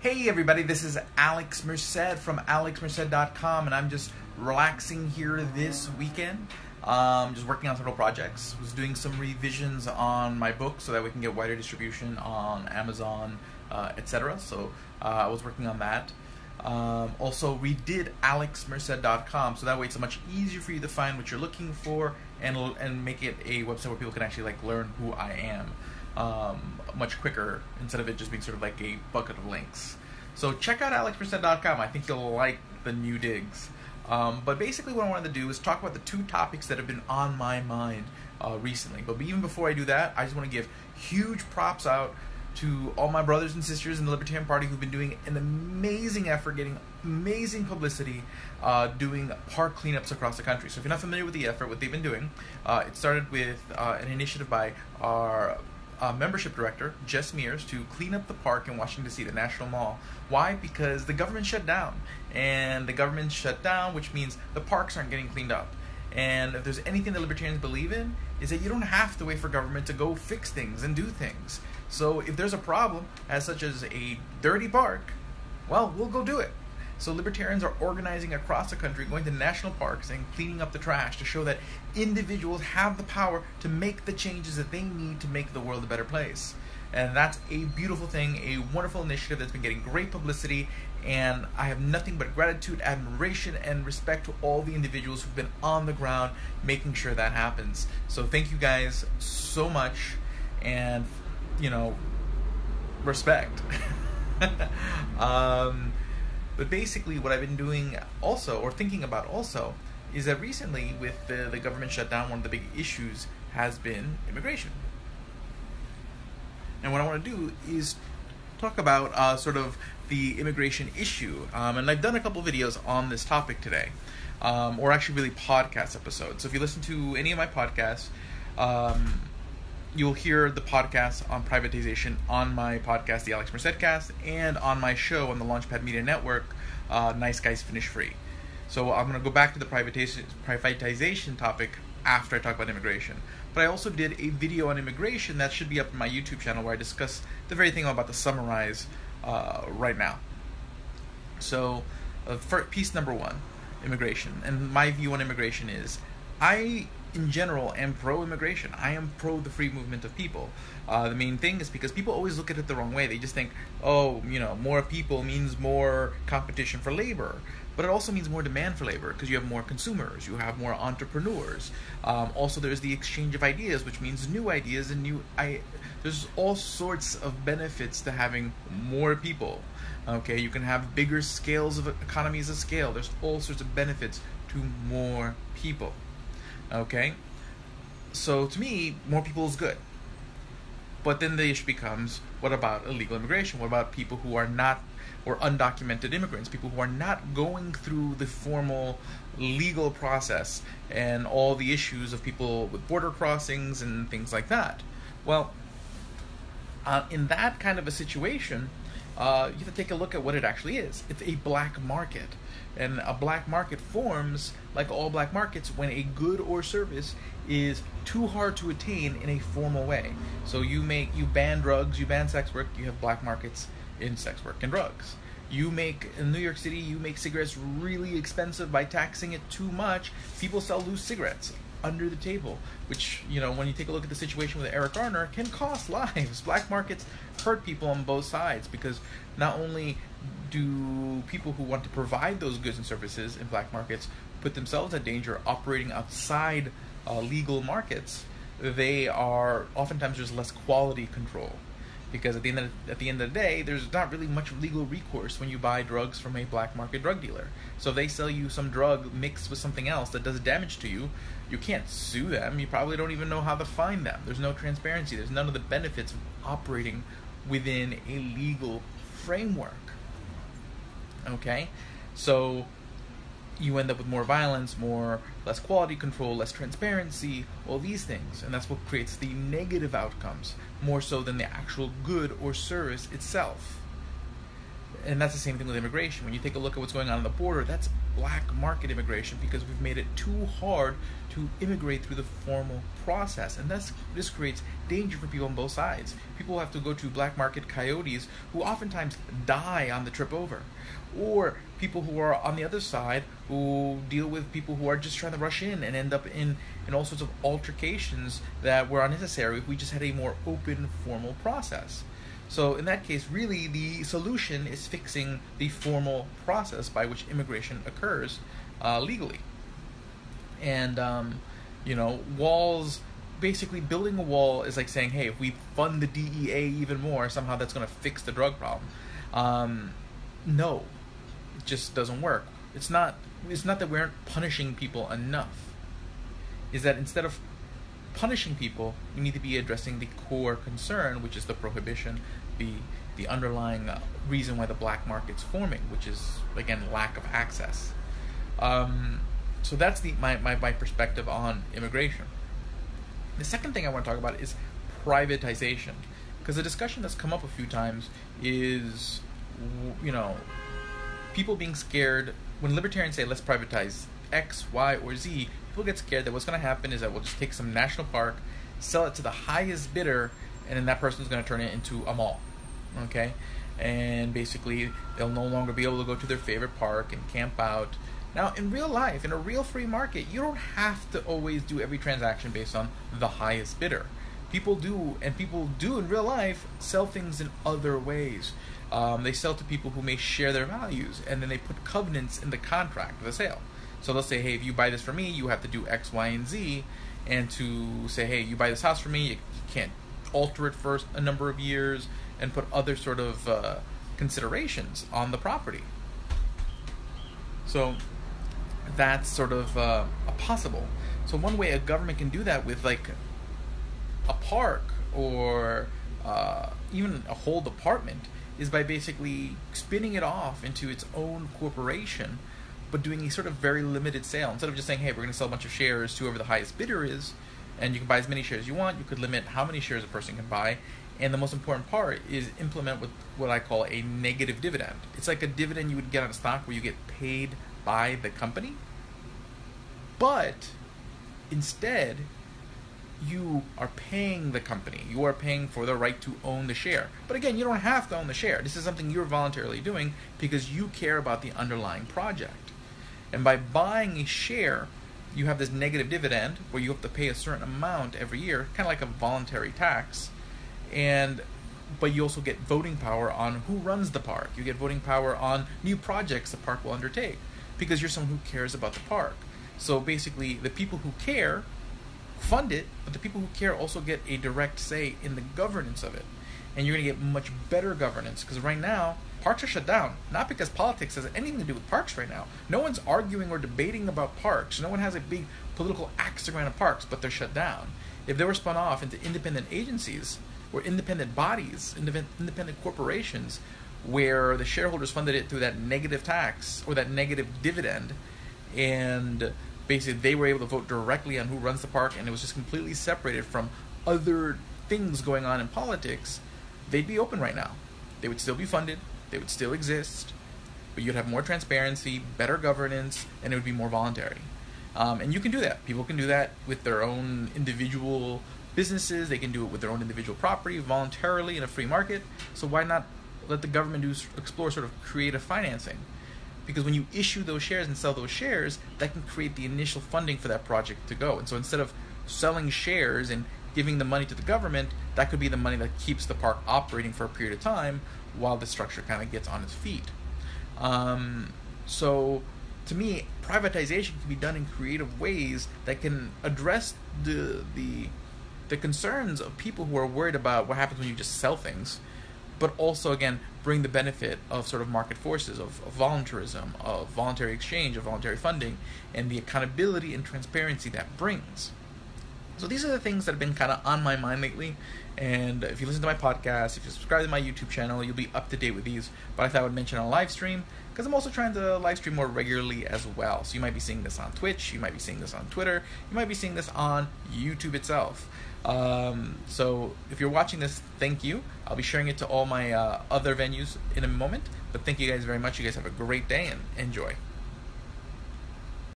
Hey everybody, this is Alex Merced from alexmerced.com, and I'm just relaxing here this weekend. Just working on several projects. Was doing some revisions on my book so that we can get wider distribution on Amazon, etc. So I was working on that. Also redid alexmerced.com, so that way it's much easier for you to find what you're looking for and make it a website where people can actually learn who I am. Much quicker instead of it just being sort of like a bucket of links. So check out alexmerced.com. I think you'll like the new digs. But basically what I wanted to do is talk about the two topics that have been on my mind recently. But even before I do that, I just want to give huge props out to all my brothers and sisters in the Libertarian Party who've been doing an amazing effort, getting amazing publicity, doing park cleanups across the country. So if you're not familiar with the effort, what they've been doing, it started with an initiative by our membership director, Jess Mears, to clean up the park in Washington, D.C., the National Mall. Why? Because the government shut down. And the government shut down, which means the parks aren't getting cleaned up. And if there's anything that libertarians believe in, is that you don't have to wait for government to go fix things and do things. So if there's a problem, as such as a dirty park, well, we'll go do it. So libertarians are organizing across the country, going to national parks and cleaning up the trash to show that individuals have the power to make the changes that they need to make the world a better place. And that's a beautiful thing, a wonderful initiative that's been getting great publicity, and I have nothing but gratitude, admiration, and respect to all the individuals who've been on the ground making sure that happens. So thank you guys so much, and, respect. But basically what I've been doing also, or thinking about also, is that recently with the government shutdown, one of the big issues has been immigration. And what I want to do is talk about sort of the immigration issue. And I've done a couple videos on this topic today, or actually really podcast episodes. So if you listen to any of my podcasts, you'll hear the podcast on privatization on my podcast, the Alex Merced Cast, and on my show on the Launchpad Media Network, Nice Guys Finish Free. So I'm going to go back to the privatization topic after I talk about immigration. But I also did a video on immigration that should be up on my YouTube channel where I discuss the very thing I'm about to summarize right now. So for piece number one, immigration. And my view on immigration is, I in general am pro-immigration. I am pro the free movement of people. The main thing is because people always look at it the wrong way. They just think, more people means more competition for labor. But it also means more demand for labor because you have more consumers, you have more entrepreneurs. Also, there's the exchange of ideas, which means new ideas and there's all sorts of benefits to having more people. Okay, you can have bigger scales of economies of scale. There's all sorts of benefits to more people. Okay, so to me, more people is good. But then the issue becomes, what about illegal immigration? What about people who are not, or undocumented immigrants, people who are not going through the formal legal process and all the issues of people with border crossings and things like that? Well, in that kind of a situation, you have to take a look at what it actually is. It's a black market. And a black market forms, like all black markets, when a good or service is too hard to attain in a formal way. So you ban drugs, you ban sex work, you have black markets in sex work and drugs. In New York City, you make cigarettes really expensive by taxing it too much. People sell loose cigarettes under the table, which, when you take a look at the situation with Eric Garner, can cost lives. Black markets hurt people on both sides because not only do people who want to provide those goods and services in black markets put themselves at danger operating outside legal markets, they are oftentimes there's less quality control. Because at the end of the day, there's not really much legal recourse when you buy drugs from a black market drug dealer. So if they sell you some drug mixed with something else that does damage to you, you can't sue them. You probably don't even know how to find them. There's no transparency. There's none of the benefits of operating within a legal framework. Okay? So you end up with more violence, less quality control, less transparency, all these things. And that's what creates the negative outcomes, more so than the actual good or service itself. And that's the same thing with immigration. When you take a look at what's going on the border, that's black market immigration because we've made it too hard to immigrate through the formal process. And this creates danger for people on both sides. People have to go to black market coyotes who oftentimes die on the trip over. Or people who are on the other side who deal with people who are just trying to rush in and end up in all sorts of altercations that were unnecessary if we just had a more open, formal process. So in that case, really the solution is fixing the formal process by which immigration occurs legally. And, walls, basically building a wall is like saying, hey, if we fund the DEA even more, somehow that's going to fix the drug problem. No, it just doesn't work. It's not that we aren't punishing people enough. Is that instead of punishing people, we need to be addressing the core concern, which is the prohibition, the underlying reason why the black market's forming, which is, again, lack of access. So that's my perspective on immigration. The second thing I want to talk about is privatization, because the discussion that's come up a few times is, people being scared when libertarians say let's privatize X, Y, or Z. People get scared that what's going to happen is that we'll just take some national park, sell it to the highest bidder, and then that person's going to turn it into a mall. Okay? And basically, they'll no longer be able to go to their favorite park and camp out. Now, in real life, in a real free market, you don't have to always do every transaction based on the highest bidder. People do in real life sell things in other ways. They sell to people who may share their values, and then they put covenants in the contract of the sale. So they'll say, hey, if you buy this from me, you have to do X, Y, and Z. And to say, hey, you buy this house from me, you can't alter it for a number of years, and put other sort of considerations on the property. So that's sort of possible. So one way a government can do that with like a park or even a whole department is by basically spinning it off into its own corporation, but doing a sort of very limited sale. Instead of just saying, hey, we're going to sell a bunch of shares to whoever the highest bidder is, and you can buy as many shares as you want, you could limit how many shares a person can buy. And the most important part is implement what I call a negative dividend. It's like a dividend you would get on a stock where you get paid by the company, but instead you are paying the company. You are paying for the right to own the share. But again, you don't have to own the share. This is something you're voluntarily doing because you care about the underlying project. And by buying a share, you have this negative dividend where you have to pay a certain amount every year, kind of like a voluntary tax. But you also get voting power on who runs the park. You get voting power on new projects the park will undertake because you're someone who cares about the park. So basically, the people who care fund it, but the people who care also get a direct say in the governance of it. And you're going to get much better governance because right now, parks are shut down. Not because politics has anything to do with parks right now. No one's arguing or debating about parks. No one has a big political axe to grind on parks, but they're shut down. If they were spun off into independent agencies or independent bodies, independent corporations, where the shareholders funded it through that negative tax or that negative dividend, and basically they were able to vote directly on who runs the park, and it was just completely separated from other things going on in politics, they'd be open right now. They would still be funded, they would still exist, but you'd have more transparency, better governance, and it would be more voluntary. And you can do that. People can do that with their own individual businesses. They can do it with their own individual property voluntarily in a free market. So why not let the government explore sort of creative financing? Because when you issue those shares and sell those shares, that can create the initial funding for that project to go. And so instead of selling shares and giving the money to the government, that could be the money that keeps the park operating for a period of time while the structure kind of gets on its feet. So to me, privatization can be done in creative ways that can address the concerns of people who are worried about what happens when you just sell things, but also, again, bring the benefit of sort of market forces, of voluntarism, of voluntary exchange, of voluntary funding, and the accountability and transparency that brings. So these are the things that have been kind of on my mind lately, and if you listen to my podcast, if you subscribe to my YouTube channel, you'll be up to date with these. But I thought I would mention on a live stream, because I'm also trying to live stream more regularly as well. So you might be seeing this on Twitch, you might be seeing this on Twitter, you might be seeing this on YouTube itself. So if you're watching this, thank you. I'll be sharing it to all my other venues in a moment. But thank you guys very much. You guys have a great day and enjoy.